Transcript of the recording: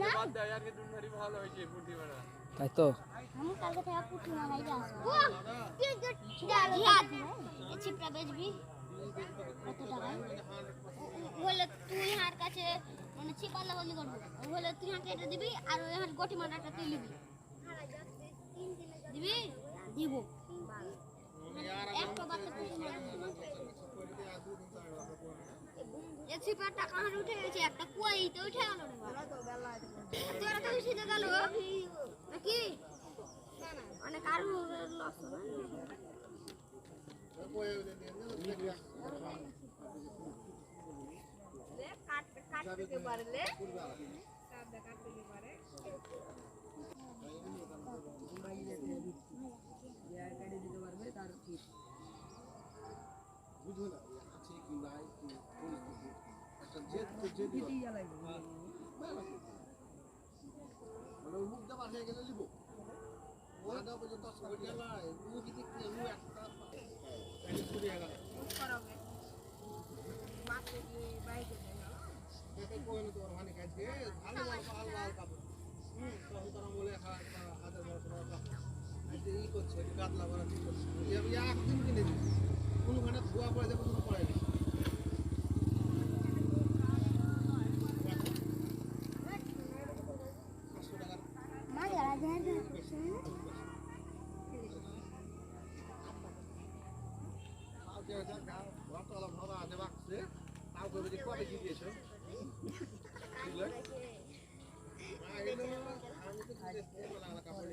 না বাদ দে আর কি দুনহারি ভালো হইছে পুঁটি মারা তাই তো আমি কালকে থেকে পুঁটি মারাই আসবো জিহাদ এই ছিপটা বেচবি কত টাকায় বলে তুই হার কাছে মানে ছিপালা বলি করবো বলে তুই হাঁকে এটা দিবি আর ওই হার গটি মারাটা তুই নিবি দিবি দিব একটা বাচ্চা পুঁটি মারা এই ছিপার টাকা হার উঠে গেছে একটা কুয়াইতে উঠে গেল রে তোরা তো উঠে গেল নাকি অনেক আরো লস কাটতে পারলে কাটতে পারে বুঝো না আছে কি নাই কি পরিস্থিতি একটা জেদ তো জেদি মানে মুখটা বার হয়ে গেলে লিবো ওটা পর্যন্ত সবাই গেল মুখি দেখতে আমি একটা এই শুরু হয়ে গেল করবে মাকে কি বাইকে না এটা কোন তো মানে কাজে ভালো ভালো ভালো কাপড় তখন তারা বলে হাজার বছর আজকে এই করছে গাদলা ভরা ঠিক করছে আমি একদিন কিনে দিচ্ছি কোনখানে ধোয়া পড়ে যাবে কোনো পড়ে না তাও করবে যে কবে কি দিয়েছো আমি তো কাপড়